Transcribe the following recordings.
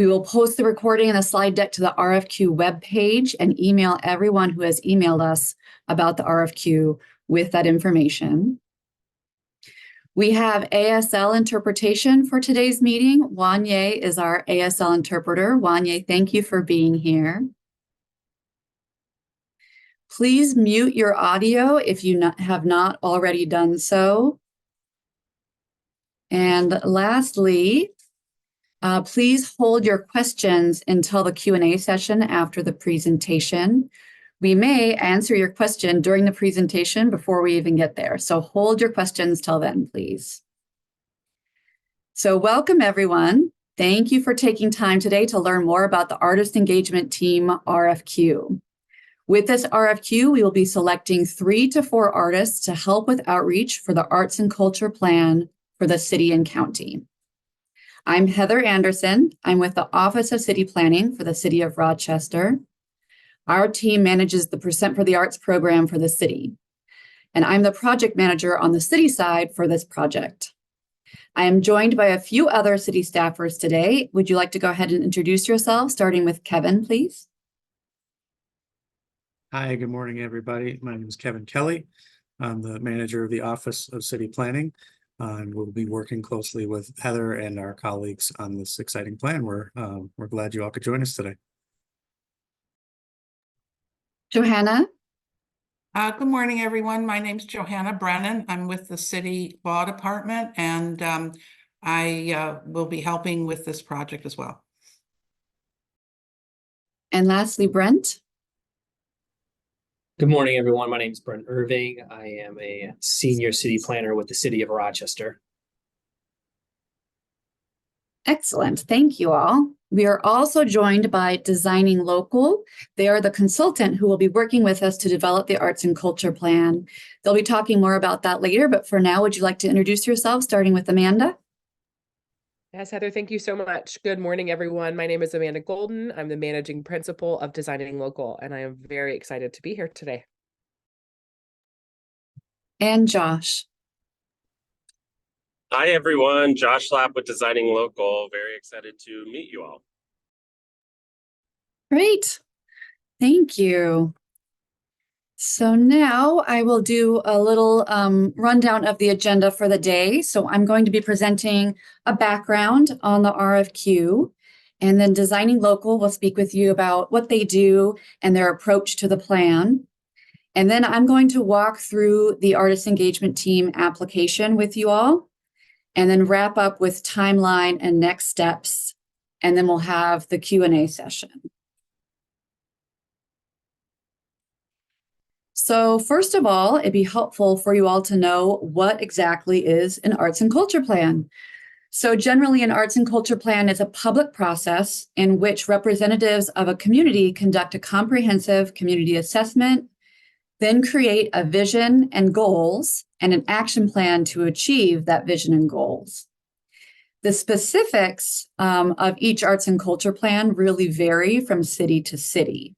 We will post the recording and the slide deck to the RFQ webpage and email everyone who has emailed us about the RFQ with that information. We have ASL interpretation for today's meeting. Wanye is our ASL interpreter. Wanye, thank you for being here. Please mute your audio if you have not already done so. And lastly, please hold your questions until the Q&A session after the presentation. We may answer your question during the presentation before we even get there. So hold your questions till then, please. So welcome, everyone. Thank you for taking time today to learn more about the Artist Engagement Team RFQ. With this RFQ, we will be selecting 3 to 4 artists to help with outreach for the Arts and Culture Plan for the city and county. I'm Heather Anderson. I'm with the Office of City Planning for the City of Rochester. Our team manages the Percent for the Arts program for the city, and I'm the project manager on the city side for this project. I am joined by a few other city staffers today. Would you like to go ahead and introduce yourself, starting with Kevin, please? Hi, good morning, everybody. My name is Kevin Kelly. I'm the manager of the Office of City Planning, and we'll be working closely with Heather and our colleagues on this exciting plan. We're glad you all could join us today. Johanna? Good morning, everyone. My name's Johanna Brennan. I'm with the City Law Department, and I will be helping with this project as well. And lastly, Brent? Good morning, everyone. My name is Brent Irving. I am a senior city planner with the City of Rochester. Excellent. Thank you all. We are also joined by Designing Local. They are the consultant who will be working with us to develop the Arts and Culture Plan. They'll be talking more about that later, but for now, would you like to introduce yourself, starting with Amanda? Yes, Heather, thank you so much. Good morning, everyone. My name is Amanda Golden. I'm the managing principal of Designing Local, and I am very excited to be here today. And Josh. Hi, everyone. Josh Lapp with Designing Local. Very excited to meet you all. Great. Thank you. So now I will do a little rundown of the agenda for the day. So I'm going to be presenting a background on the RFQ, and then Designing Local will speak with you about what they do and their approach to the plan. And then I'm going to walk through the Artist Engagement Team application with you all, and then wrap up with timeline and next steps, and then we'll have the Q&A session. So first of all, it'd be helpful for you all to know what exactly is an Arts and Culture Plan. So generally, an Arts and Culture Plan is a public process in which representatives of a community conduct a comprehensive community assessment, then create a vision and goals and an action plan to achieve that vision and goals. The specifics of each Arts and Culture Plan really vary from city to city.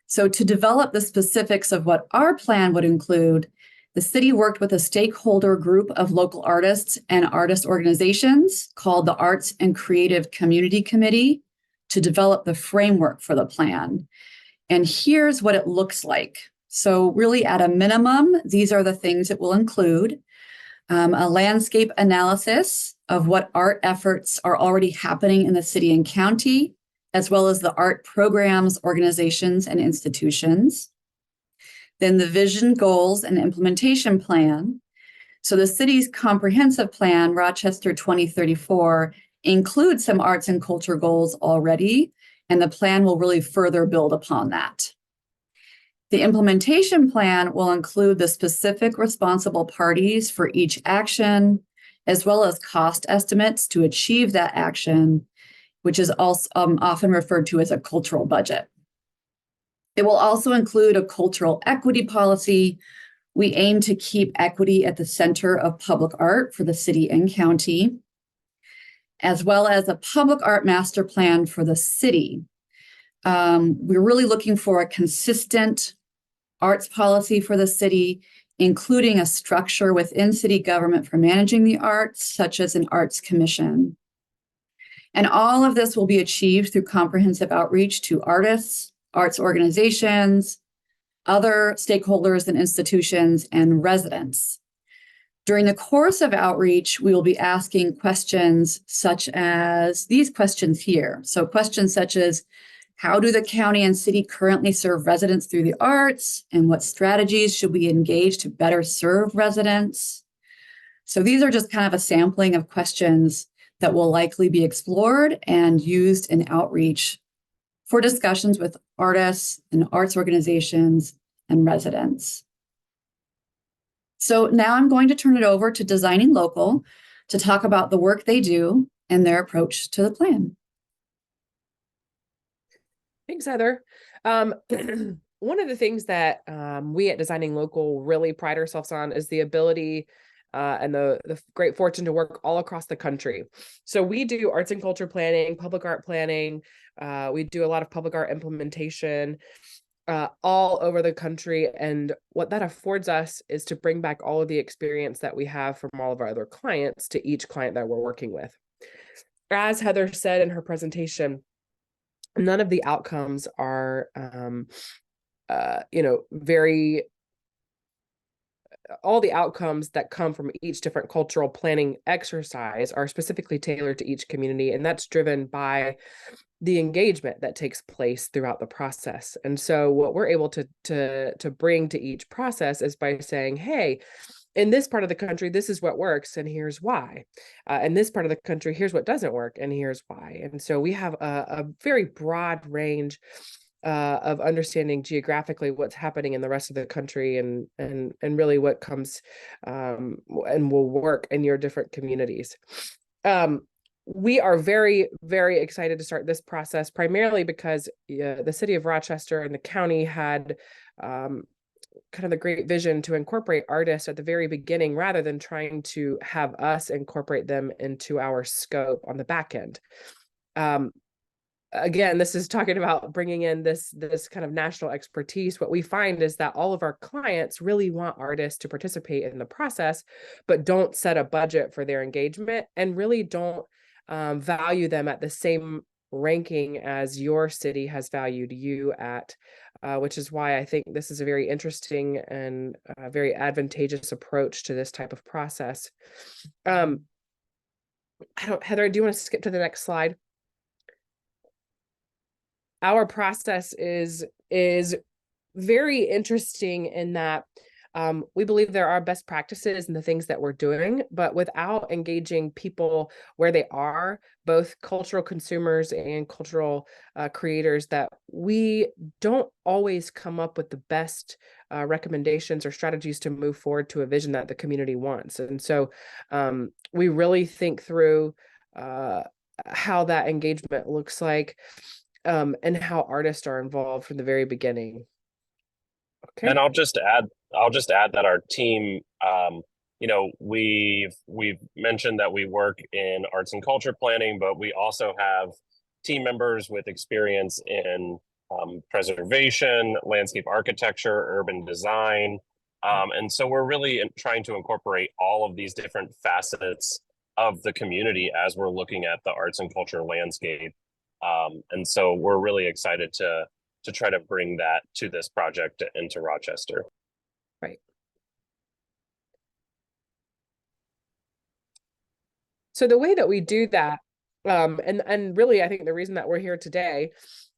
So to develop the specifics of what our plan would include, the city worked with a stakeholder group of local artists and artist organizations called the Arts and Creative Community Committee to develop the framework for the plan. And here's what it looks like. So really at a minimum, these are the things it will include. A landscape analysis of what art efforts are already happening in the city and county, as well as the art programs, organizations, and institutions. Then the vision, goals, and implementation plan. So the city's comprehensive plan, Rochester 2034, includes some arts and culture goals already, and the plan will really further build upon that. The implementation plan will include the specific responsible parties for each action, as well as cost estimates to achieve that action, which is also often referred to as a cultural budget. It will also include a cultural equity policy. We aim to keep equity at the center of public art for the city and county, as well as a public art master plan for the city. We're really looking for a consistent arts policy for the city, including a structure within city government for managing the arts, such as an arts commission. And all of this will be achieved through comprehensive outreach to artists, arts organizations, other stakeholders and institutions, and residents. During the course of outreach, we will be asking questions such as these questions here. So questions such as, how do the county and city currently serve residents through the arts? And what strategies should we engage to better serve residents? So these are just kind of a sampling of questions that will likely be explored and used in outreach for discussions with artists and arts organizations and residents. So now I'm going to turn it over to Designing Local to talk about the work they do and their approach to the plan. Thanks, Heather. One of the things that we at Designing Local really pride ourselves on is the ability and the great fortune to work all across the country. So we do arts and culture planning, public art planning. We do a lot of public art implementation all over the country. And what that affords us is to bring back all of the experience that we have from all of our other clients to each client that we're working with. As Heather said in her presentation, none of the outcomes are, all the outcomes that come from each different cultural planning exercise are specifically tailored to each community. And that's driven by the engagement that takes place throughout the process. And so what we're able to bring to each process is by saying, hey, in this part of the country, this is what works, and here's why. In this part of the country, here's what doesn't work, and here's why. And so we have a very broad range of understanding geographically what's happening in the rest of the country, and really what comes and will work in your different communities. We are very, very excited to start this process, primarily because the city of Rochester and the county had kind of the great vision to incorporate artists at the very beginning, rather than trying to have us incorporate them into our scope on the back end. Again, this is talking about bringing in this kind of national expertise. What we find is that all of our clients really want artists to participate in the process, but don't set a budget for their engagement, and really don't value them at the same ranking as your city has valued you at, which is why I think this is a very interesting and very advantageous approach to this type of process. Heather, do you want to skip to the next slide? Our process is very interesting in that we believe there are best practices in the things that we're doing, but without engaging people where they are, both cultural consumers and cultural creators, that we don't always come up with the best recommendations or strategies to move forward to a vision that the community wants. And so we really think through how that engagement looks like, and how artists are involved from the very beginning. Okay. And I'll just add that our team, we've mentioned that we work in arts and culture planning, but we also have team members with experience in preservation, landscape architecture, urban design. And so we're really trying to incorporate all of these different facets of the community as we're looking at the arts and culture landscape. And so we're really excited to try to bring that to this project into Rochester. Right. So the way that we do that, and really, I think the reason that we're here today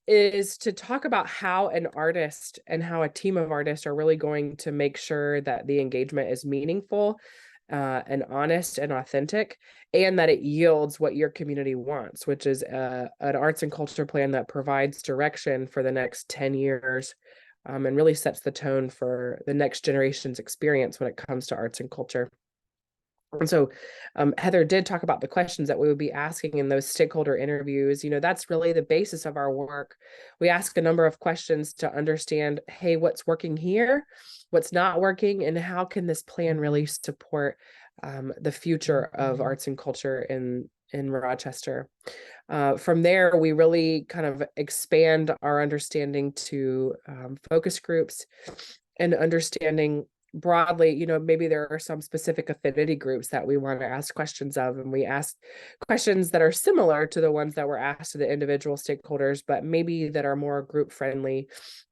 is to talk about how an artist and how a team of artists are really going to make sure that the engagement is meaningful and honest and authentic, and that it yields what your community wants, which is an arts and culture plan that provides direction for the next 10 years and really sets the tone for the next generation's experience when it comes to arts and culture. And so Heather did talk about the questions that we would be asking in those stakeholder interviews. That's really the basis of our work. We ask a number of questions to understand, hey, what's working here, what's not working, and how can this plan really support the future of arts and culture in Rochester. From there, we really kind of expand our understanding to focus groups and understanding broadly, you know, maybe there are some specific affinity groups that we want to ask questions of, and we ask questions that are similar to the ones that were asked to the individual stakeholders, but maybe that are more group friendly.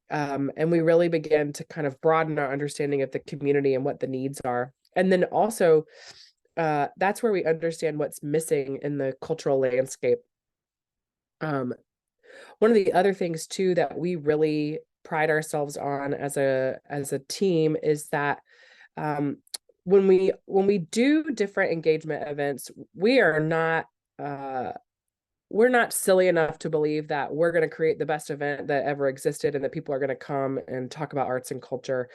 And we really begin to kind of broaden our understanding of the community and what the needs are. And then also, that's where we understand what's missing in the cultural landscape. One of the other things too that we really pride ourselves on as a team is that when we do different engagement events, we're not silly enough to believe that we're going to create the best event that ever existed and that people are going to come and talk about arts and culture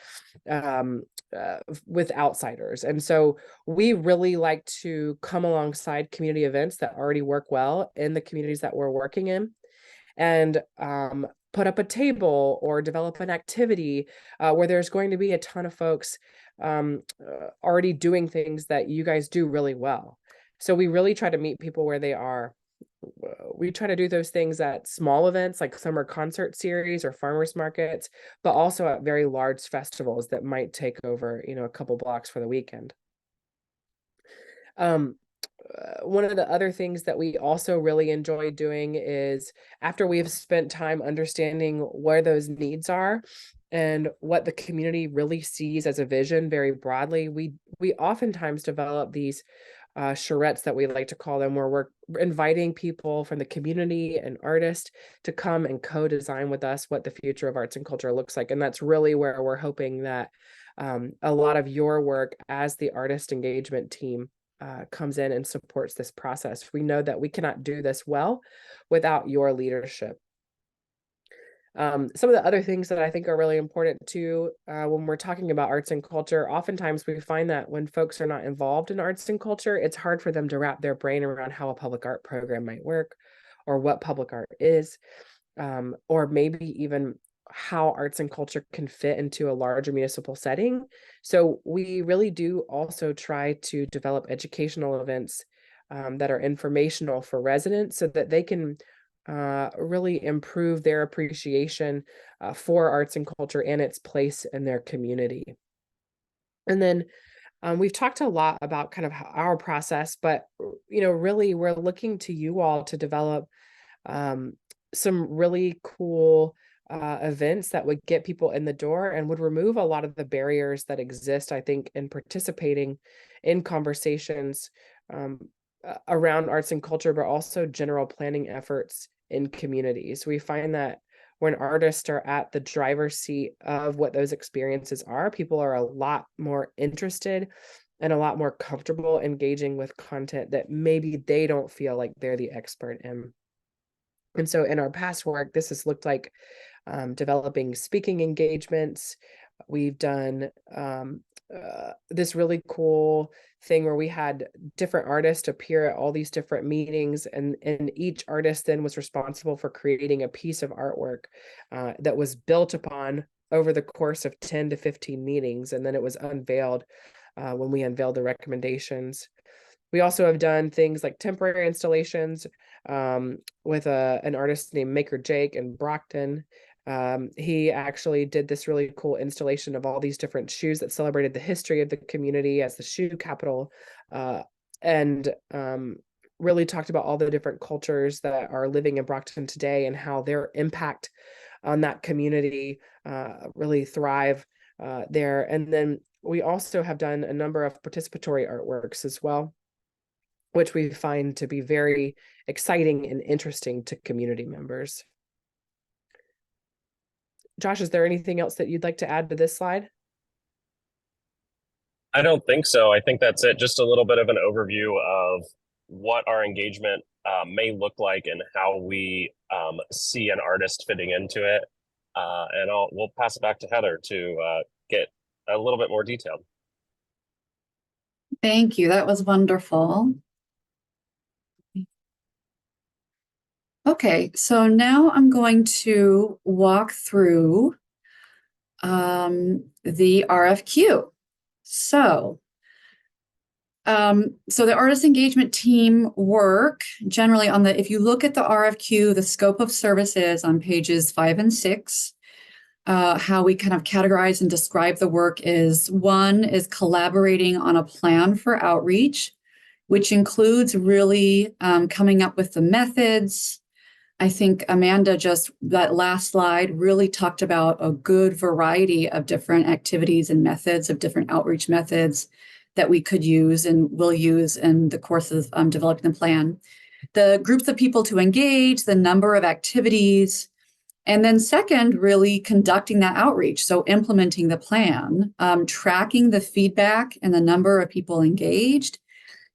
with outsiders. And so we really like to come alongside community events that already work well in the communities that we're working in, and put up a table or develop an activity where there's going to be a ton of folks already doing things that you guys do really well. So we really try to meet people where they are. We try to do those things at small events like summer concert series or farmers markets, but also at very large festivals that might take over, you know, a couple blocks for the weekend. One of the other things that we also really enjoy doing is, after we've spent time understanding where those needs are and what the community really sees as a vision very broadly, we oftentimes develop these charrettes that we like to call them, where we're inviting people from the community and artists to come and co-design with us what the future of arts and culture looks like. And that's really where we're hoping that a lot of your work as the artist engagement team comes in and supports this process. We know that we cannot do this well without your leadership. Some of the other things that I think are really important too, when we're talking about arts and culture, oftentimes we find that when folks are not involved in arts and culture, it's hard for them to wrap their brain around how a public art program might work, or what public art is, or maybe even how arts and culture can fit into a larger municipal setting. So we really do also try to develop educational events that are informational for residents, so that they can really improve their appreciation for arts and culture and its place in their community. And then we've talked a lot about kind of our process, but, you know, really we're looking to you all to develop some really cool events that would get people in the door and would remove a lot of the barriers that exist, I think, in participating in conversations around arts and culture, but also general planning efforts in communities. We find that when artists are at the driver's seat of what those experiences are, people are a lot more interested and a lot more comfortable engaging with content that maybe they don't feel like they're the expert in. And so in our past work, this has looked like developing speaking engagements. We've done this really cool thing where we had different artists appear at all these different meetings, and each artist then was responsible for creating a piece of artwork that was built upon over the course of 10 to 15 meetings, and then it was unveiled when we unveiled the recommendations. We also have done things like temporary installations with an artist named Maker Jake in Brockton. He actually did this really cool installation of all these different shoes that celebrated the history of the community as the shoe capital, and really talked about all the different cultures that are living in Brockton today and how their impact on that community really thrive there. And then we also have done a number of participatory artworks as well, which we find to be very exciting and interesting to community members. Josh, is there anything else that you'd like to add to this slide? I don't think so. I think that's it. Just a little bit of an overview of what our engagement may look like and how we see an artist fitting into it. And we'll pass it back to Heather to get a little bit more detailed. Thank you. That was wonderful. Okay, so now I'm going to walk through the RFQ. So the artist engagement team work generally on if you look at the RFQ, the scope of services on pages 5 and 6, how we kind of categorize and describe the work is one is collaborating on a plan for outreach, which includes really coming up with the methods. I think Amanda just, that last slide really talked about a good variety of different activities and methods, of different outreach methods that we could use and will use in the course of developing the plan. The groups of people to engage, the number of activities, and then second, really conducting that outreach. So implementing the plan, tracking the feedback and the number of people engaged,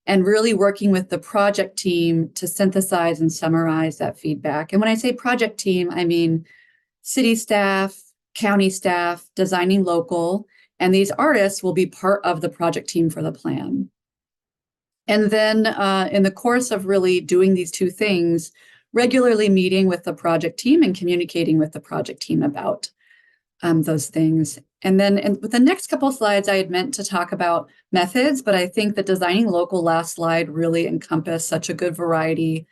and really working with the project team to synthesize and summarize that feedback. And when I say project team, I mean city staff, county staff, designing local, and these artists will be part of the project team for the plan. And then in the course of really doing these two things, regularly meeting with the project team and communicating with the project team about those things. And then with the next couple of slides, I had meant to talk about methods, but I think the designing local last slide really encompassed such a good variety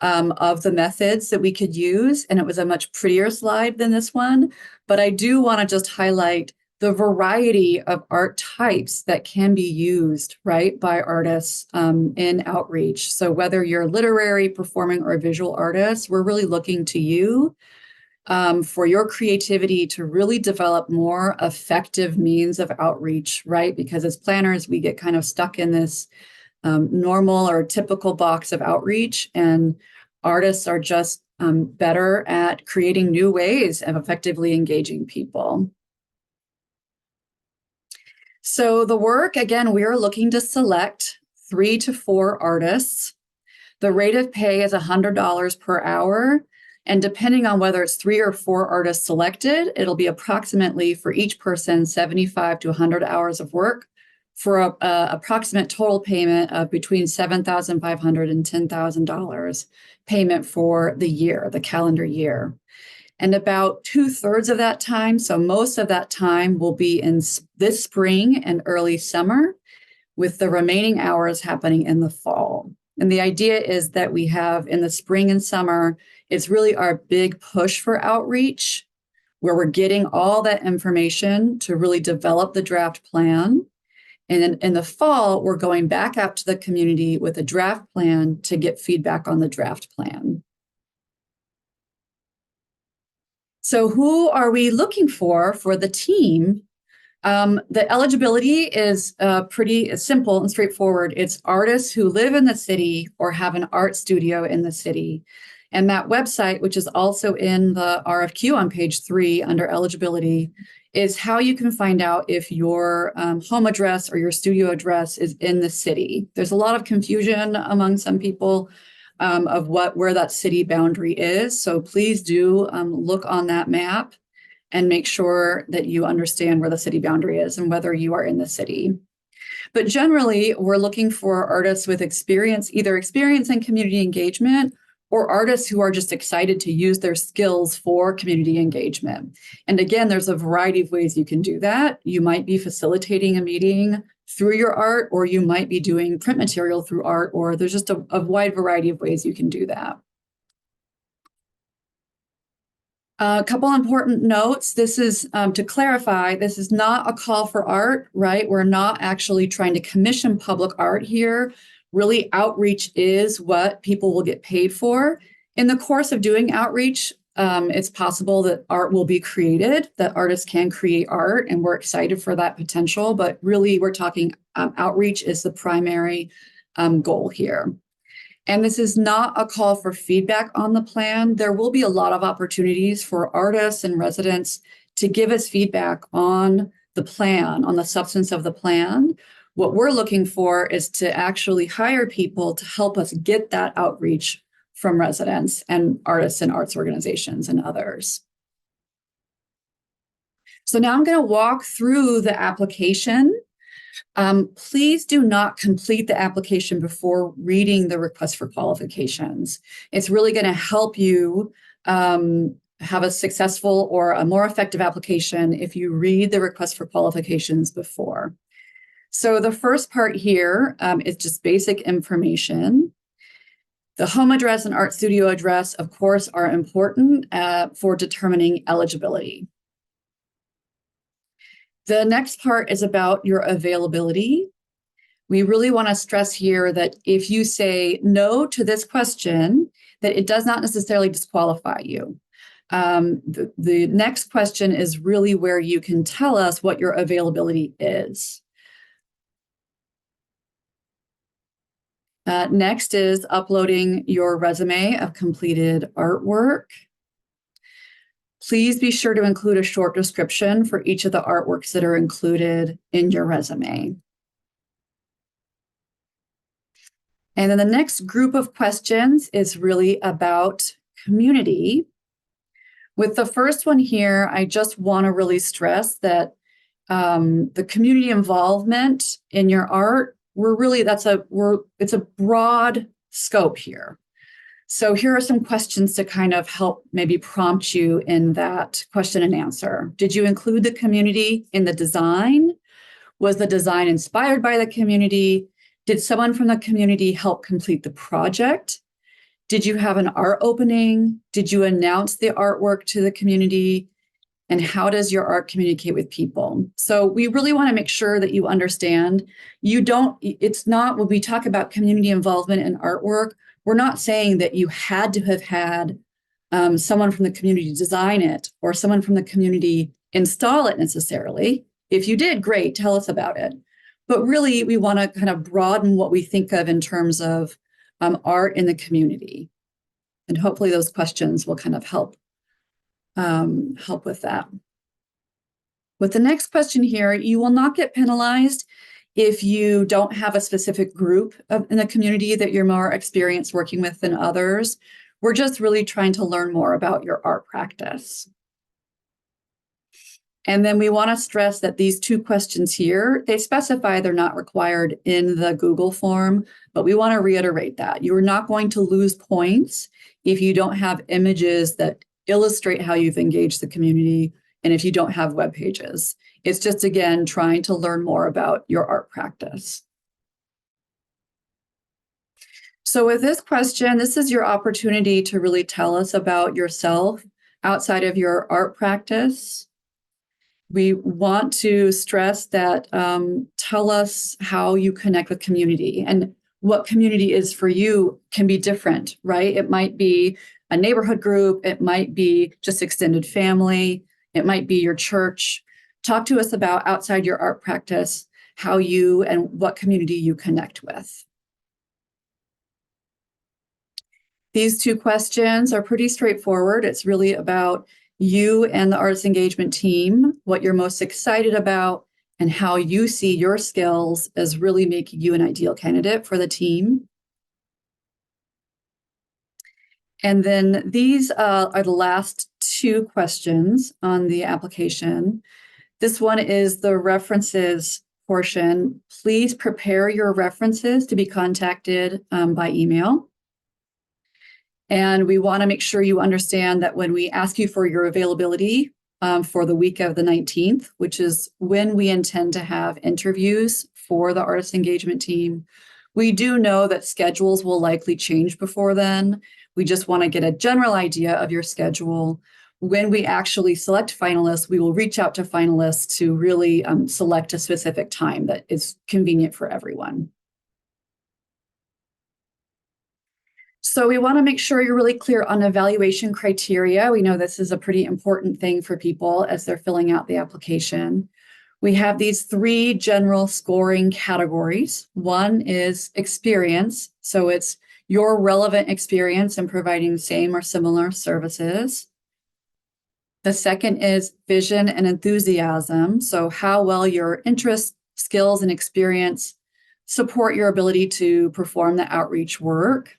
of the methods that we could use. And it was a much prettier slide than this one. But I do want to just highlight the variety of art types that can be used, right, by artists in outreach. So whether you're literary, performing, or visual artists, we're really looking to you for your creativity to really develop more effective means of outreach, right? Because as planners, we get kind of stuck in this normal or typical box of outreach, and artists are just better at creating new ways of effectively engaging people. So the work, again, we are looking to select 3 to 4 artists. The rate of pay is $100 per hour. And depending on whether it's 3 or 4 artists selected, it'll be approximately for each person 75 to 100 hours of work for a approximate total payment of between $7,500 and $10,000 payment for the year, the calendar year. And about 2/3 of that time, so most of that time will be in this spring and early summer, with the remaining hours happening in the fall. And the idea is that we have in the spring and summer, it's really our big push for outreach, where we're getting all that information to really develop the draft plan. And then in the fall, we're going back out to the community with a draft plan to get feedback on the draft plan. So who are we looking for the team? The eligibility is pretty simple and straightforward. It's artists who live in the city or have an art studio in the city. And that website, which is also in the RFQ on page 3 under eligibility, is how you can find out if your home address or your studio address is in the city. There's a lot of confusion among some people of where that city boundary is. So please do look on that map and make sure that you understand where the city boundary is and whether you are in the city. But generally, we're looking for artists with experience, either experience in community engagement or artists who are just excited to use their skills for community engagement. And again, there's a variety of ways you can do that. You might be facilitating a meeting through your art, or you might be doing print material through art, or there's just a wide variety of ways you can do that. A couple important notes. This is to clarify, this is not a call for art, right? We're not actually trying to commission public art here. Really, outreach is what people will get paid for. In the course of doing outreach, it's possible that art will be created, that artists can create art, and we're excited for that potential. But really, we're talking outreach is the primary goal here. And this is not a call for feedback on the plan. There will be a lot of opportunities for artists and residents to give us feedback on the plan, on the substance of the plan. What we're looking for is to actually hire people to help us get that outreach from residents and artists and arts organizations and others. So now I'm going to walk through the application. Please do not complete the application before reading the request for qualifications. It's really going to help you have a successful or a more effective application if you read the request for qualifications before. So the first part here is just basic information. The home address and art studio address, of course, are important for determining eligibility. The next part is about your availability. We really want to stress here that if you say no to this question, that it does not necessarily disqualify you. The next question is really where you can tell us what your availability is. Next is uploading your resume of completed artwork. Please be sure to include a short description for each of the artworks that are included in your resume. And then the next group of questions is really about community. With the first one here, I just want to really stress that the community involvement in your art, it's a broad scope here. So here are some questions to kind of help maybe prompt you in that question and answer. Did you include the community in the design? Was the design inspired by the community? Did someone from the community help complete the project? Did you have an art opening? Did you announce the artwork to the community? And how does your art communicate with people? So we really want to make sure that you understand it's not, when we talk about community involvement in artwork, we're not saying that you had to have had someone from the community design it or someone from the community install it necessarily. If you did, great, tell us about it. But really, we want to kind of broaden what we think of in terms of art in the community. And hopefully those questions will kind of help with that. With the next question here, you will not get penalized if you don't have a specific group in the community that you're more experienced working with than others. We're just really trying to learn more about your art practice. And then we want to stress that these two questions here, they specify they're not required in the Google form, but we want to reiterate that. You're not going to lose points if you don't have images that illustrate how you've engaged the community and if you don't have web pages. It's just, again, trying to learn more about your art practice. So with this question, this is your opportunity to really tell us about yourself outside of your art practice. We want to stress that tell us how you connect with community, and what community is for you can be different, right? It might be a neighborhood group. It might be just extended family. It might be your church. Talk to us about outside your art practice, how you and what community you connect with. These two questions are pretty straightforward. It's really about you and the arts engagement team, what you're most excited about, and how you see your skills as really making you an ideal candidate for the team. And then these are the last two questions on the application. This one is the references portion. Please prepare your references to be contacted by email. And we want to make sure you understand that when we ask you for your availability for the week of the 19th, which is when we intend to have interviews for the artist engagement team, we do know that schedules will likely change before then. We just want to get a general idea of your schedule. When we actually select finalists, we will reach out to finalists to really select a specific time that is convenient for everyone. So we want to make sure you're really clear on evaluation criteria. We know this is a pretty important thing for people as they're filling out the application. We have these three general scoring categories. One is experience. So it's your relevant experience in providing same or similar services. The second is vision and enthusiasm. So how well your interests, skills, and experience support your ability to perform the outreach work.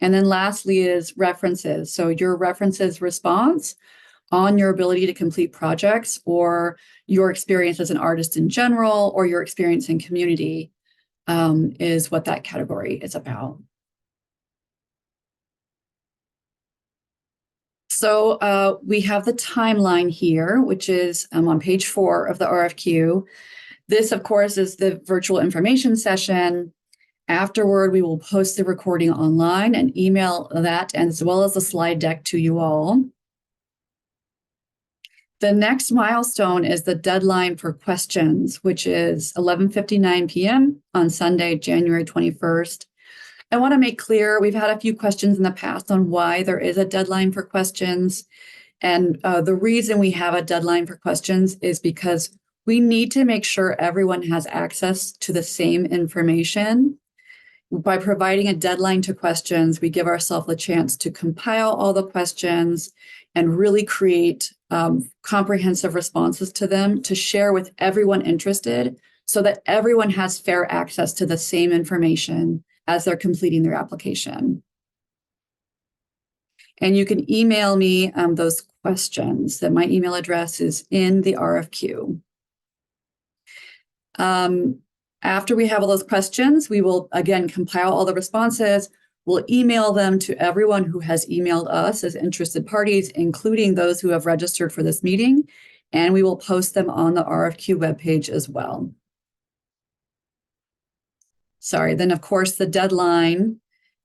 And then lastly is references. So your references response on your ability to complete projects, or your experience as an artist in general, or your experience in community is what that category is about. So we have the timeline here, which is on page 4 of the RFQ. This, of course, is the virtual information session. Afterward, we will post the recording online and email that as well as the slide deck to you all. The next milestone is the deadline for questions, which is 11:59 p.m. on Sunday, January 21st. I want to make clear, we've had a few questions in the past on why there is a deadline for questions. And the reason we have a deadline for questions is because we need to make sure everyone has access to the same information. By providing a deadline to questions, we give ourselves a chance to compile all the questions and really create comprehensive responses to them to share with everyone interested so that everyone has fair access to the same information as they're completing their application. And you can email me those questions. That my email address is in the RFQ. After we have all those questions, we will again compile all the responses. We'll email them to everyone who has emailed us as interested parties, including those who have registered for this meeting, and we will post them on the RFQ webpage as well. Sorry, then of course the deadline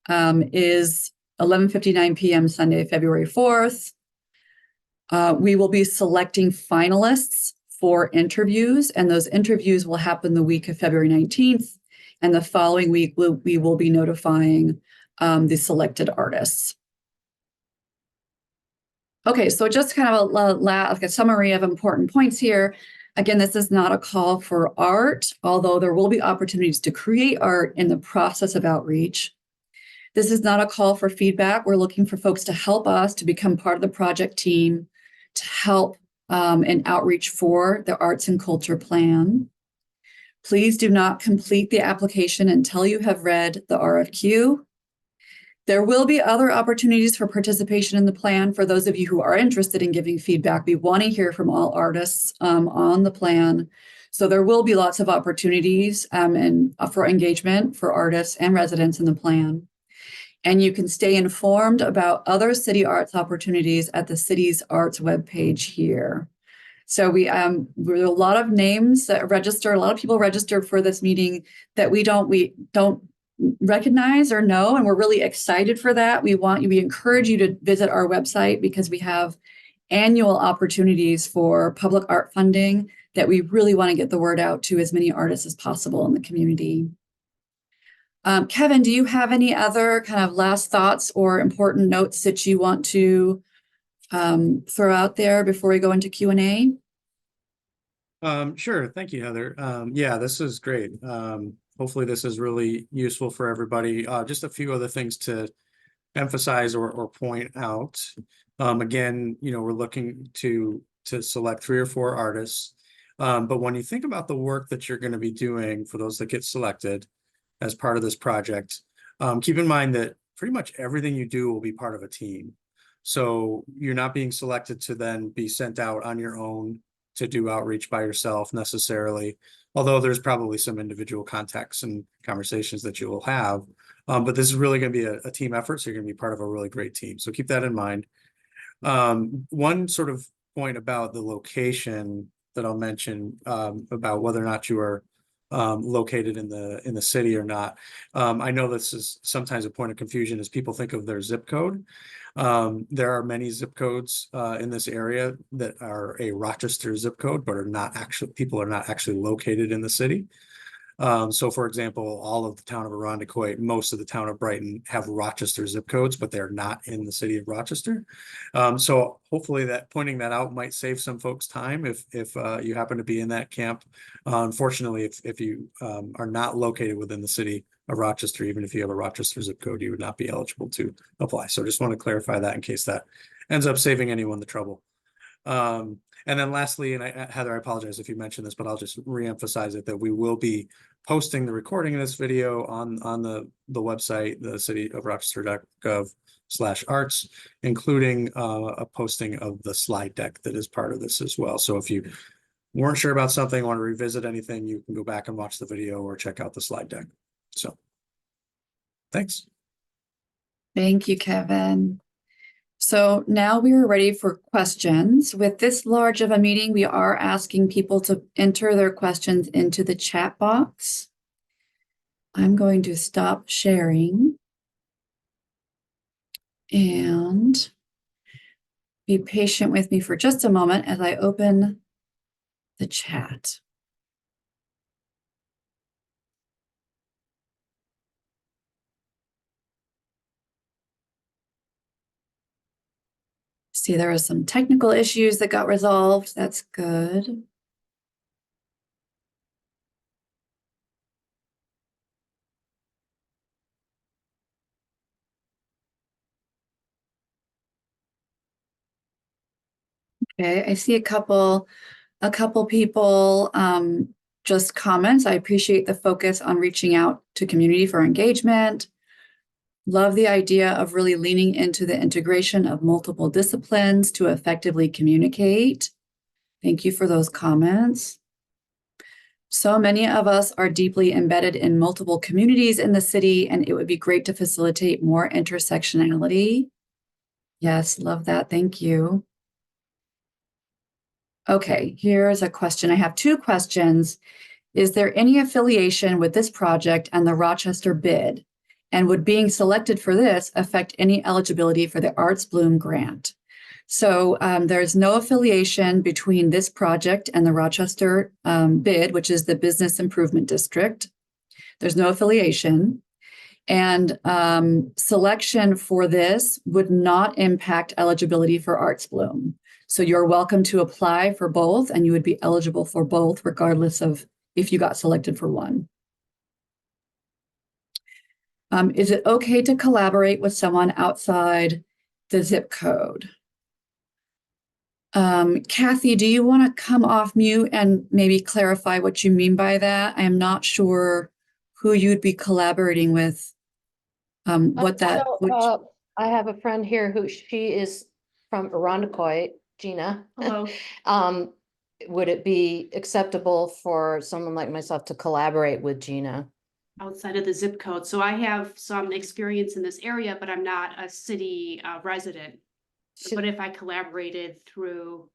is 11:59 p.m. Sunday, February 4th. We will be selecting finalists for interviews, and those interviews will happen the week of February 19th. And the following week, we will be notifying the selected artists. Okay, so just kind of like a summary of important points here. Again, this is not a call for art, although there will be opportunities to create art in the process of outreach. This is not a call for feedback. We're looking for folks to help us to become part of the project team, to help in outreach for the arts and culture plan. Please do not complete the application until you have read the RFQ. There will be other opportunities for participation in the plan for those of you who are interested in giving feedback. We want to hear from all artists on the plan. So there will be lots of opportunities and for engagement for artists and residents in the plan. And you can stay informed about other city arts opportunities at the city's arts webpage here. So there are a lot of names that register, a lot of people registered for this meeting that we don't recognize or know, and we're really excited for that. We encourage you to visit our website because we have annual opportunities for public art funding that we really want to get the word out to as many artists as possible in the community. Kevin, do you have any other kind of last thoughts or important notes that you want to throw out there before we go into Q&A? Sure. Thank you, Heather. Yeah, this is great. Hopefully this is really useful for everybody. Just a few other things to emphasize or point out. Again, we're looking to select 3 or 4 artists. But when you think about the work that you're going to be doing for those that get selected as part of this project, keep in mind that pretty much everything you do will be part of a team. So you're not being selected to then be sent out on your own to do outreach by yourself necessarily, although there's probably some individual contacts and conversations that you will have. But this is really going to be a team effort, so you're going to be part of a really great team. So keep that in mind. One sort of point about the location that I'll mention about whether or not you are located in the city or not. I know this is sometimes a point of confusion as people think of their zip code. There are many zip codes in this area that are a Rochester zip code, but people are not actually located in the city. So for example, all of the town of Irondequoit, most of the town of Brighton have Rochester zip codes, but they're not in the city of Rochester. So hopefully pointing that out might save some folks time if you happen to be in that camp. Unfortunately, if you are not located within the city of Rochester, even if you have a Rochester zip code, you would not be eligible to apply. So just want to clarify that in case that ends up saving anyone the trouble. And then lastly, and Heather, I apologize if you mentioned this, but I'll just reemphasize it, that we will be posting the recording of this video on the website, the cityofrochester.gov/arts, including a posting of the slide deck that is part of this as well. So if you weren't sure about something, want to revisit anything, you can go back and watch the video or check out the slide deck. So thanks. Thank you, Kevin. So now we are ready for questions. With this large of a meeting, we are asking people to enter their questions into the chat box. I'm going to stop sharing. And be patient with me for just a moment as I open the chat. See, there were some technical issues that got resolved. That's good. Okay, I see a couple people just comments. I appreciate the focus on reaching out to community for engagement. Love the idea of really leaning into the integration of multiple disciplines to effectively communicate. Thank you for those comments. So many of us are deeply embedded in multiple communities in the city, and it would be great to facilitate more intersectionality. Yes, love that. Thank you. Okay, here's a question. I have two questions. Is there any affiliation with this project and the Rochester bid? And would being selected for this affect any eligibility for the Arts Bloom grant? So there's no affiliation between this project and the Rochester bid, which is the Business Improvement District. There's no affiliation. And selection for this would not impact eligibility for Arts Bloom. So you're welcome to apply for both, and you would be eligible for both, regardless of if you got selected for one. Is it okay to collaborate with someone outside the zip code? Kathy, do you want to come off mute and maybe clarify what you mean by that? I am not sure who you'd be collaborating with. I have a friend here who she is from Irondequoit, Gina. Hello. Would it be acceptable for someone like myself to collaborate with Gina? Outside of the zip code. So I have some experience in this area, but I'm not a city resident. But if I collaborated through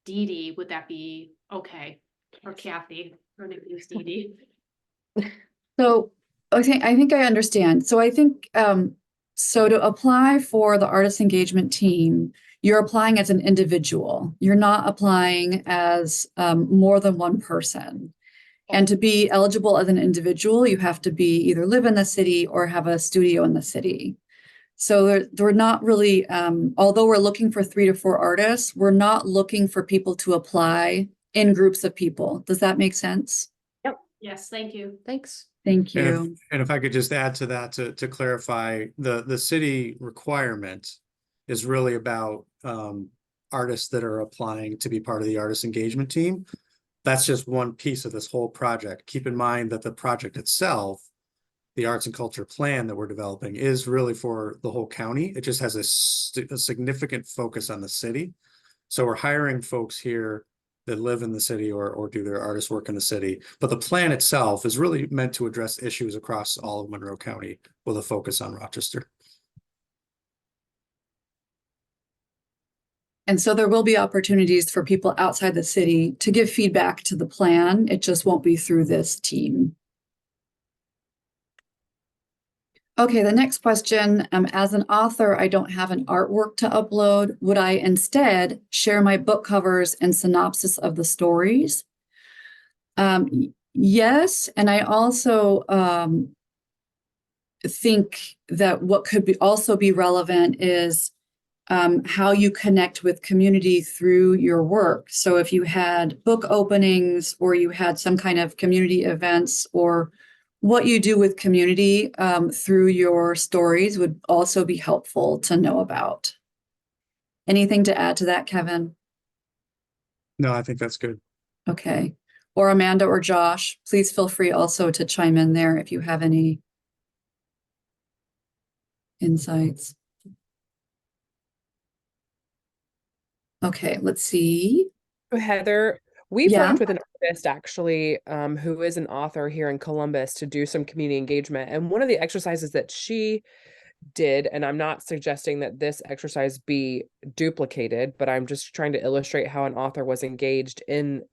Dee Dee, would that be okay? Or Kathy, her name is Dee Dee. So, okay, I think I understand. So I think, so to apply for the artist engagement team, you're applying as an individual. You're not applying as more than one person. And to be eligible as an individual, you have to be either live in the city or have a studio in the city. So we're not really, although we're looking for 3 to 4 artists, we're not looking for people to apply in groups of people. Does that make sense? Yep. Yes, thank you. Thanks. Thank you. And if I could just add to that to clarify, the city requirement is really about artists that are applying to be part of the artist engagement team. That's just one piece of this whole project. Keep in mind that the project itself, the arts and culture plan that we're developing, is really for the whole county. It just has a significant focus on the city. So we're hiring folks here that live in the city or do their artist work in the city. But the plan itself is really meant to address issues across all of Monroe County with a focus on Rochester. And so there will be opportunities for people outside the city to give feedback to the plan. It just won't be through this team. Okay, the next question, as an author, I don't have an artwork to upload. Would I instead share my book covers and synopsis of the stories? Yes, and I also think that what could also be relevant is how you connect with community through your work. So if you had book openings or you had some kind of community events, or what you do with community through your stories would also be helpful to know about. Anything to add to that, Kevin? No, I think that's good. Okay. Or Amanda or Josh, please feel free also to chime in there if you have any insights. Okay, let's see. Heather, we've Yeah. worked with an artist actually who is an author here in Columbus to do some community engagement. And one of the exercises that she did, and I'm not suggesting that this exercise be duplicated, but I'm just trying to illustrate how an author was engaged in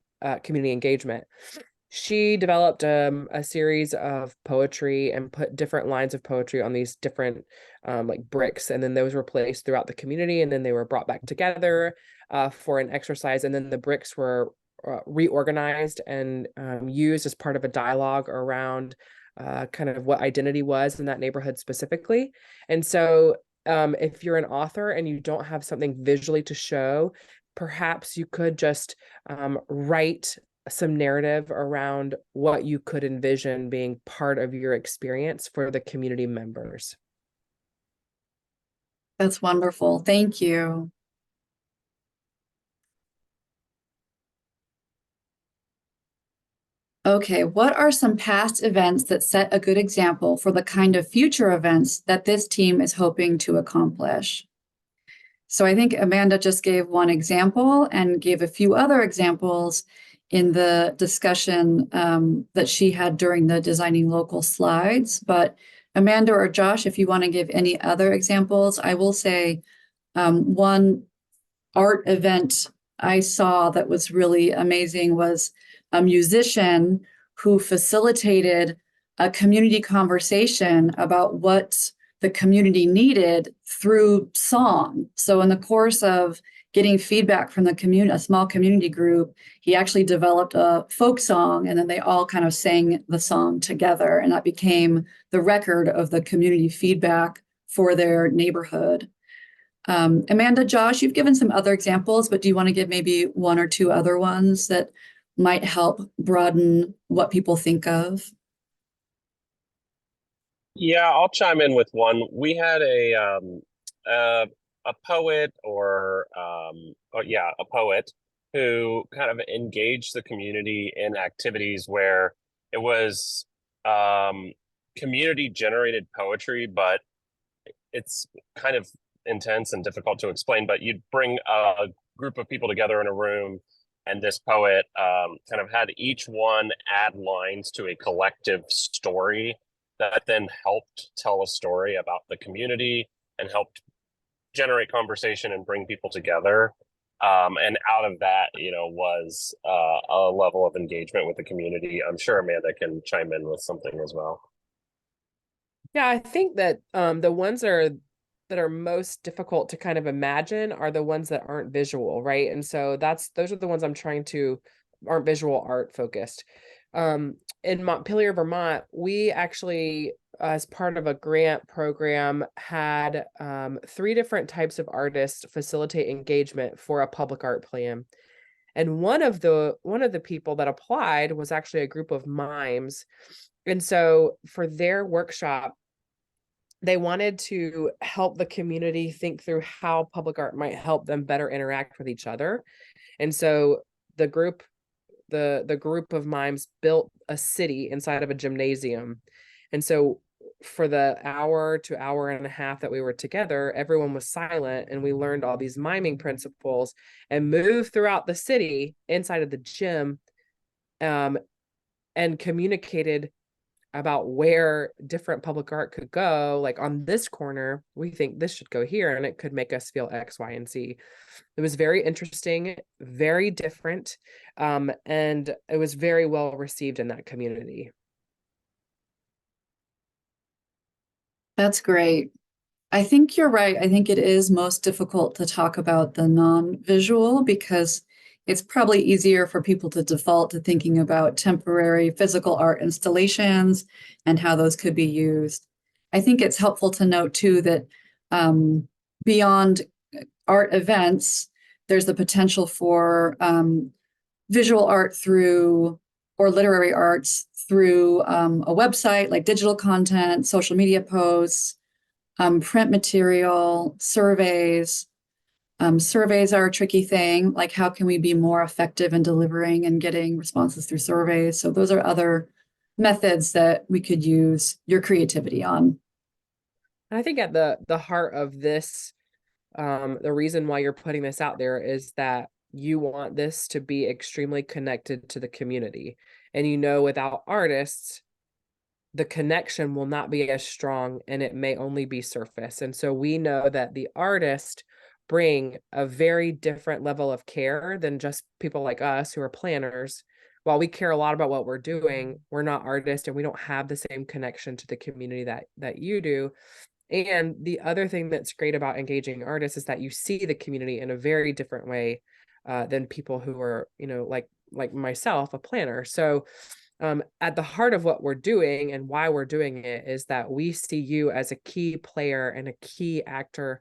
community engagement. she developed a series of poetry and put different lines of poetry on these different like bricks, and then those were placed throughout the community, and then they were brought back together for an exercise, and then the bricks were reorganized and used as part of a dialogue around kind of what identity was in that neighborhood specifically. And so if you're an author and you don't have something visually to show, perhaps you could just write some narrative around what you could envision being part of your experience for the community members. That's wonderful. Thank you. Okay, what are some past events that set a good example for the kind of future events that this team is hoping to accomplish? So I think Amanda just gave one example and gave a few other examples in the discussion that she had during the Designing Local slides. But Amanda or Josh, if you want to give any other examples, I will say one art event I saw that was really amazing was a musician who facilitated a community conversation about what the community needed through song. So in the course of getting feedback from the community, a small community group, he actually developed a folk song, and then they all kind of sang the song together, and that became the record of the community feedback for their neighborhood. Amanda, Josh, you've given some other examples, but do you want to give maybe one or two other ones that might help broaden what people think of? Yeah, I'll chime in with one. We had a poet a poet who kind of engaged the community in activities where it was community generated poetry, but it's kind of intense and difficult to explain. But you'd bring a group of people together in a room, and this poet kind of had each one add lines to a collective story that then helped tell a story about the community and helped generate conversation and bring people together. And out of that, was a level of engagement with the community. I'm sure Amanda can chime in with something as well. Yeah, I think that the ones that are most difficult to kind of imagine are the ones that aren't visual, right? And so those are the ones aren't visual art focused. In Montpelier, Vermont, we actually, as part of a grant program, had 3 different types of artists facilitate engagement for a public art plan. And one of the people that applied was actually a group of mimes. And so for their workshop, they wanted to help the community think through how public art might help them better interact with each other. And so the group of mimes built a city inside of a gymnasium. And so for the hour to hour and a half that we were together, everyone was silent, and we learned all these miming principles and moved throughout the city inside of the gym, and communicated about where different public art could go. Like, on this corner, we think this should go here, and it could make us feel X, Y, and Z. It was very interesting, very different, and it was very well received in that community. That's great. I think you're right. I think it is most difficult to talk about the non-visual because it's probably easier for people to default to thinking about temporary physical art installations and how those could be used. I think it's helpful to note too that beyond art events, there's the potential for visual art or literary arts through a website, like digital content, social media posts, print material, surveys. Surveys are a tricky thing. Like, how can we be more effective in delivering and getting responses through surveys? So those are other methods that we could use your creativity on. And I think at the heart of this, the reason why you're putting this out there is that you want this to be extremely connected to the community. And without artists, the connection will not be as strong, and it may only be surface. And so we know that the artist bring a very different level of care than just people like us who are planners while we care a lot about what we're doing, we're not artists and we don't have the same connection to the community that you do. And the other thing that's great about engaging artists is that you see the community in a very different way than people who are, like myself, a planner. So at the heart of what we're doing and why we're doing it is that we see you as a key player and a key actor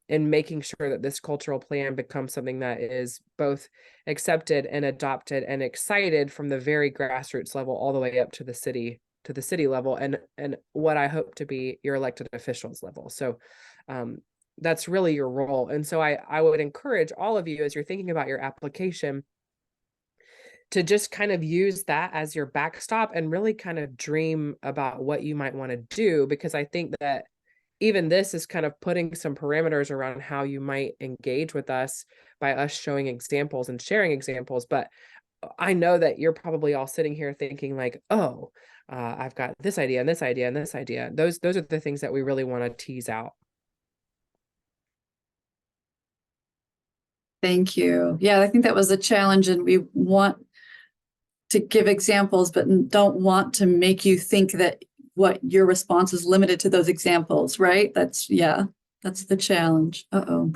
in making sure that this cultural plan becomes something that is both accepted and adopted and excited from the very grassroots level all the way up to the city level and what I hope to be your elected officials level. So that's really your role. And so I would encourage all of you, as you're thinking about your application, to just kind of use that as your backstop and really kind of dream about what you might want to do, because I think that even this is kind of putting some parameters around how you might engage with us by us showing examples and sharing examples. But I know that you're probably all sitting here thinking like, oh, I've got this idea and this idea and this idea. Those are the things that we really want to tease out. Thank you. Yeah, I think that was a challenge, and we want to give examples, but don't want to make you think that what your response is limited to those examples, right? That's the challenge. Uh-oh.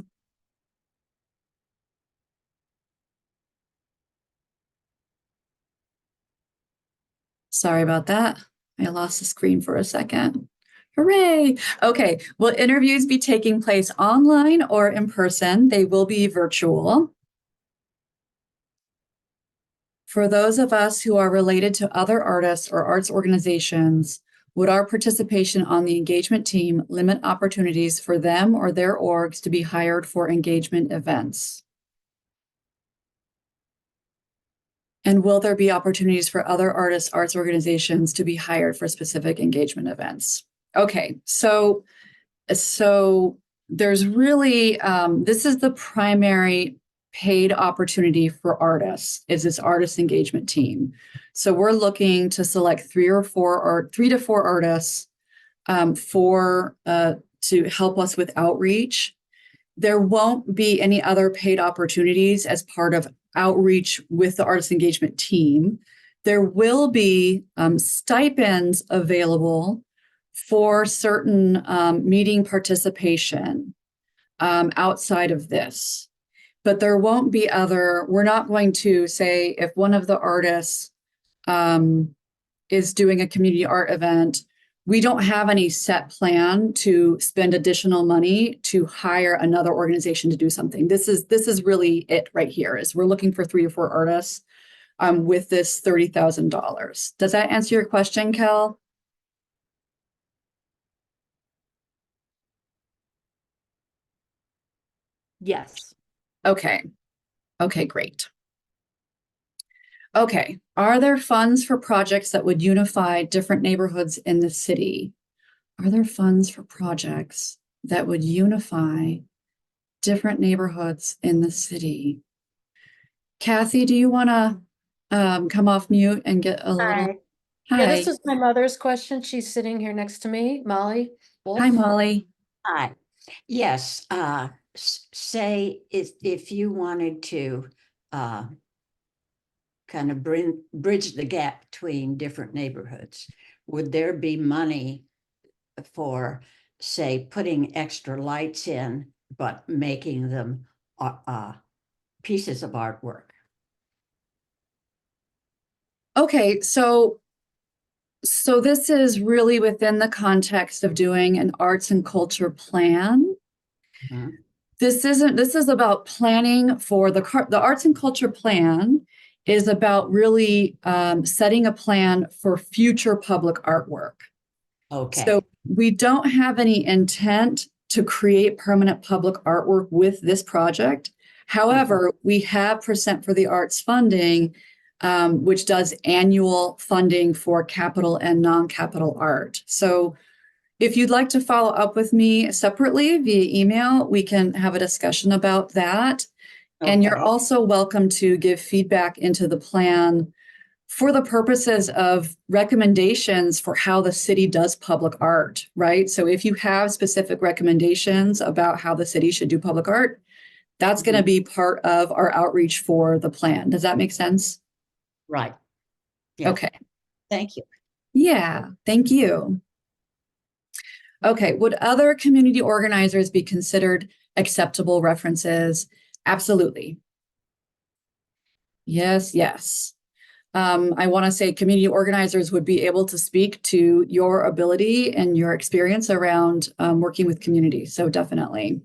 Sorry about that. I lost the screen for a second. Hooray. Okay. Will interviews be taking place online or in person? They will be virtual. For those of us who are related to other artists or arts organizations, would our participation on the engagement team limit opportunities for them or their orgs to be hired for engagement events? And will there be opportunities for other artists, arts organizations to be hired for specific engagement events? Okay, so there's really, this is the primary paid opportunity for artists, is this artist engagement team. So we're looking to select 3 to 4 artists to help us with outreach. There won't be any other paid opportunities as part of outreach with the artist engagement team. There will be stipends available for certain meeting participation outside of this. But there won't be we're not going to say if one of the artists is doing a community art event, we don't have any set plan to spend additional money to hire another organization to do something. This is really it right here, is we're looking for 3 or 4 artists with this $30,000. Does that answer your question, Kel? Yes. Okay. Okay, great. Okay, are there funds for projects that would unify different neighborhoods in the city? Are there funds for projects that would unify different neighborhoods in the city? Kathy, do you want to come off mute and get a little? Hi. Hi. Yeah, this is my mother's question. She's sitting here next to me, Molly Wolf. Hi, Molly. Hi. Yes, say if you wanted to kind of bridge the gap between different neighborhoods, would there be money for, say, putting extra lights in, but making them pieces of artwork? Okay, so this is really within the context of doing an arts and culture plan. Mm-hmm. This is about planning for the arts and culture plan is about really setting a plan for future public artwork. Okay. So we don't have any intent to create permanent public artwork with this project. However, we have Percent for the Arts funding, which does annual funding for capital and non-capital art. So if you'd like to follow up with me separately via email, we can have a discussion about that. Okay. And you're also welcome to give feedback into the plan for the purposes of recommendations for how the city does public art, right? So if you have specific recommendations about how the city should do public art, that's going to be part of our outreach for the plan. Does that make sense? Right. Yeah. Okay. Thank you. Yeah, thank you. Okay, would other community organizers be considered acceptable references? Absolutely. Yes, yes. I want to say community organizers would be able to speak to your ability and your experience around working with community. So definitely.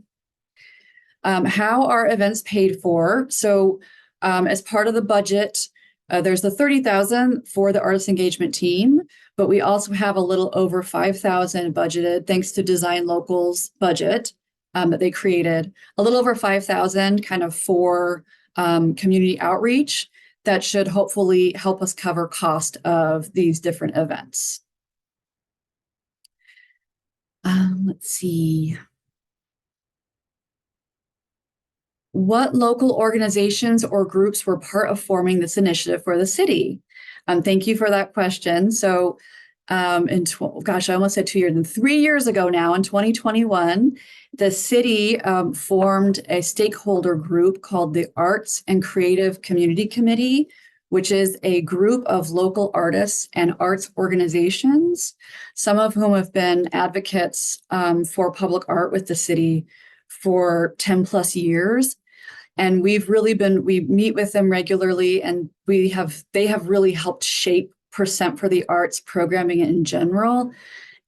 How are events paid for? So as part of the budget, there's the 30,000 for the artist engagement team, but we also have a little over 5,000 budgeted thanks to Design Local's budget that they created. A little over 5,000 kind of for community outreach that should hopefully help us cover cost of these different events. Let's see. What local organizations or groups were part of forming this initiative for the city? Thank you for that question. So gosh, I almost said 2 years, and 3 years ago now in 2021, the city formed a stakeholder group called the Arts and Creative Community Committee, which is a group of local artists and arts organizations, some of whom have been advocates for public art with the city for 10 plus years. And we meet with them regularly, and they have really helped shape Percent for the Arts programming in general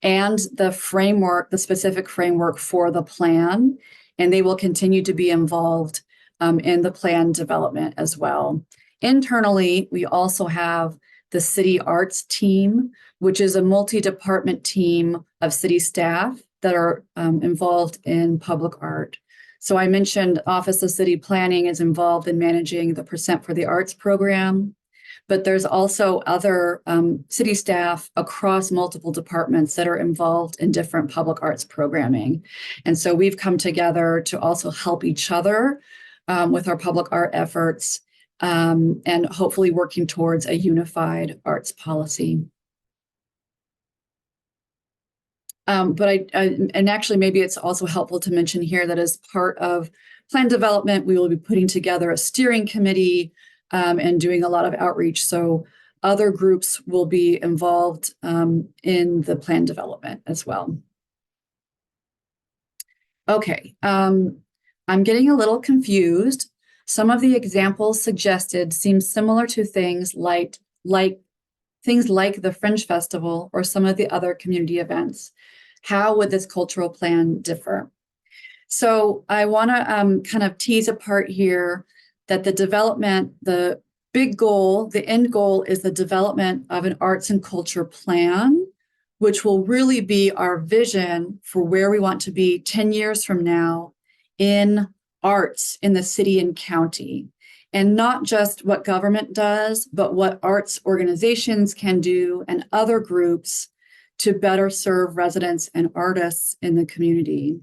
and the framework, the specific framework for the plan. And they will continue to be involved in the plan development as well. Internally, we also have the City Arts team, which is a multi-department team of city staff that are involved in public art. So I mentioned Office of City Planning is involved in managing the Percent for the Arts program, but there's also other city staff across multiple departments that are involved in different public arts programming. And so we've come together to also help each other with our public art efforts and hopefully working towards a unified arts policy. And actually, maybe it's also helpful to mention here that as part of plan development, we will be putting together a steering committee and doing a lot of outreach. So other groups will be involved in the plan development as well. Okay, I'm getting a little confused. Some of the examples suggested seem similar to things like the Fringe Festival or some of the other community events. How would this cultural plan differ? So I want to kind of tease apart here that the big goal, the end goal is the development of an arts and culture plan, which will really be our vision for where we want to be 10 years from now in arts in the city and county. And not just what government does, but what arts organizations can do and other groups to better serve residents and artists in the community.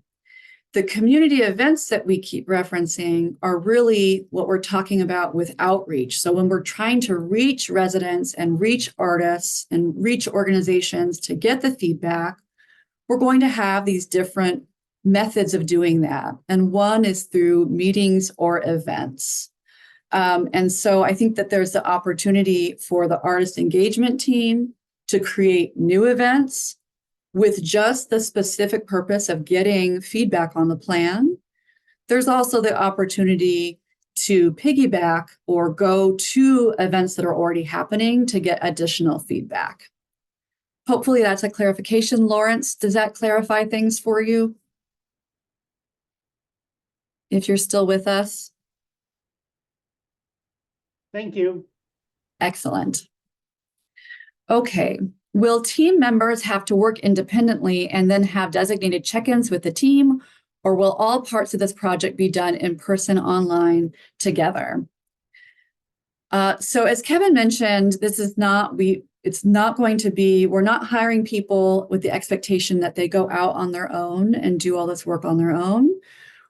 The community events that we keep referencing are really what we're talking about with outreach. So when we're trying to reach residents and reach artists and reach organizations to get the feedback, we're going to have these different methods of doing that. And one is through meetings or events. And so I think that there's the opportunity for the artist engagement team to create new events with just the specific purpose of getting feedback on the plan. There's also the opportunity to piggyback or go to events that are already happening to get additional feedback. Hopefully that's a clarification. Lawrence, does that clarify things for you? If you're still with us? Thank you. Excellent. Okay. Will team members have to work independently and then have designated check-ins with the team, or will all parts of this project be done in person, online, together? So as Kevin mentioned, we're not hiring people with the expectation that they go out on their own and do all this work on their own.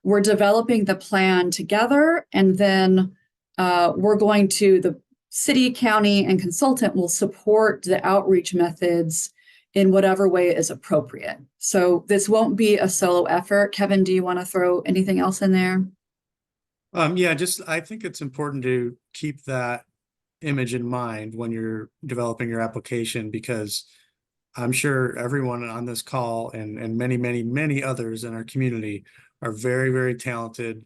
We're developing the plan together, and then the city, county, and consultant will support the outreach methods in whatever way is appropriate. So this won't be a solo effort. Kevin, do you want to throw anything else in there? Yeah, I think it's important to keep that image in mind when you're developing your application, because I'm sure everyone on this call and many, many, many others in our community are very, very talented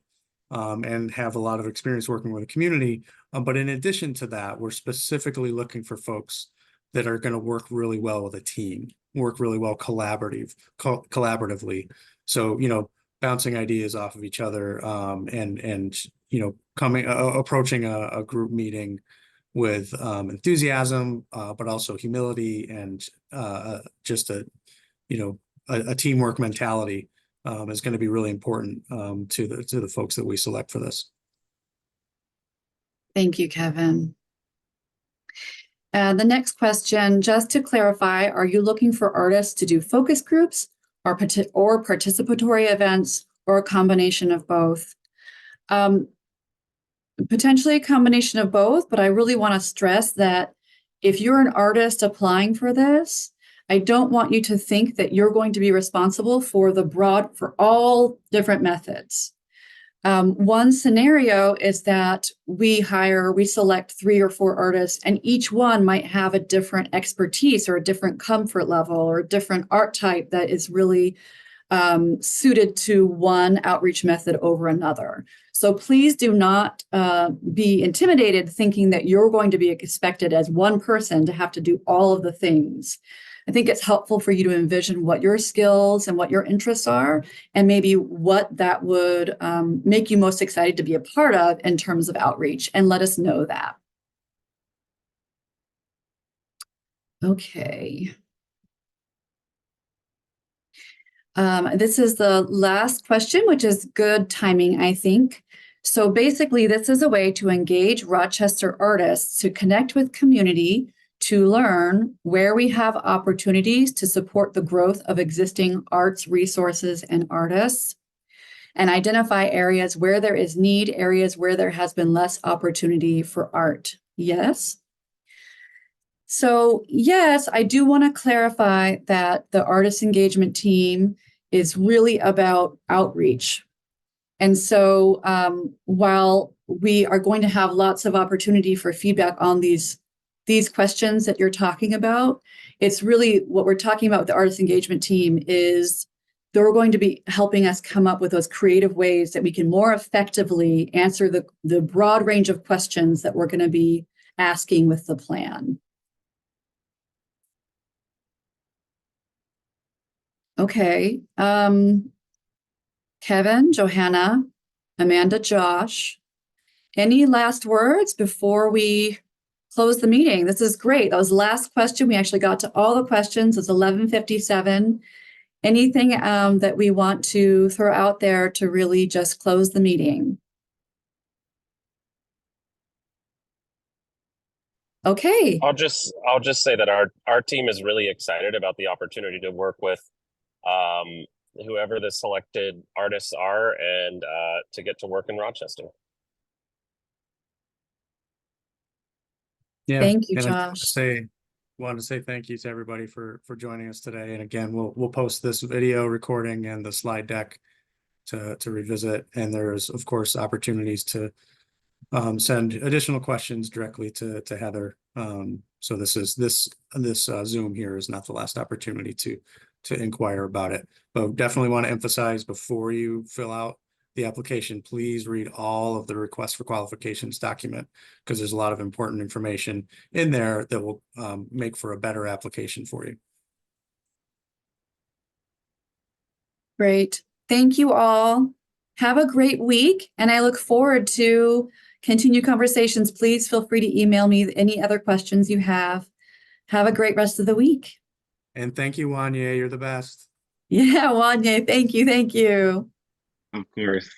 and have a lot of experience working with the community. But in addition to that, we're specifically looking for folks that are going to work really well with a team, work really well collaboratively. So, you know, bouncing ideas off of each other and you know, approaching a group meeting with enthusiasm, but also humility and just a, you know, a teamwork mentality is going to be really important to the folks that we select for this. Thank you, Kevin. The next question, just to clarify, are you looking for artists to do focus groups or participatory events, or a combination of both? Potentially a combination of both, but I really want to stress that if you're an artist applying for this, I don't want you to think that you're going to be responsible for for all different methods. One scenario is that we select 3 or 4 artists, and each one might have a different expertise or a different comfort level or a different art type that is really suited to one outreach method over another. So please do not be intimidated thinking that you're going to be expected as one person to have to do all of the things. I think it's helpful for you to envision what your skills and what your interests are, and maybe what that would make you most excited to be a part of in terms of outreach, and let us know that. Okay. This is the last question, which is good timing, I think. So basically, this is a way to engage Rochester artists to connect with community, to learn where we have opportunities to support the growth of existing arts resources and artists, and identify areas where there is need, areas where there has been less opportunity for art. Yes? So yes, I do want to clarify that the artist engagement team is really about outreach. And so while we are going to have lots of opportunity for feedback on these questions that you're talking about, it's really what we're talking about with the artist engagement team is they're going to be helping us come up with those creative ways that we can more effectively answer the broad range of questions that we're going to be asking with the plan. Okay. Kevin, Johanna, Amanda, Josh, any last words before we close the meeting? This is great. That was the last question. We actually got to all the questions. It's 11:57. Anything that we want to throw out there to really just close the meeting? Okay. I'll just say that our team is really excited about the opportunity to work with whoever the selected artists are, and to get to work in Rochester. Yeah, Thank you, and Josh. wanted to say thank you to everybody for joining us today. And again, we'll post this video recording and the slide deck to revisit. And there's of course opportunities to send additional questions directly to Heather. So this Zoom here is not the last opportunity to inquire about it, but definitely want to emphasize, before you fill out the application, please read all of the request for qualifications document, because there's a lot of important information in there that will make for a better application for you. Great. Thank you all. Have a great week, and I look forward to continue conversations. Please feel free to email me any other questions you have. Have a great rest of the week. And thank you, Wanya. You're the best. Yeah, Wanya, thank you. Thank you. Of course.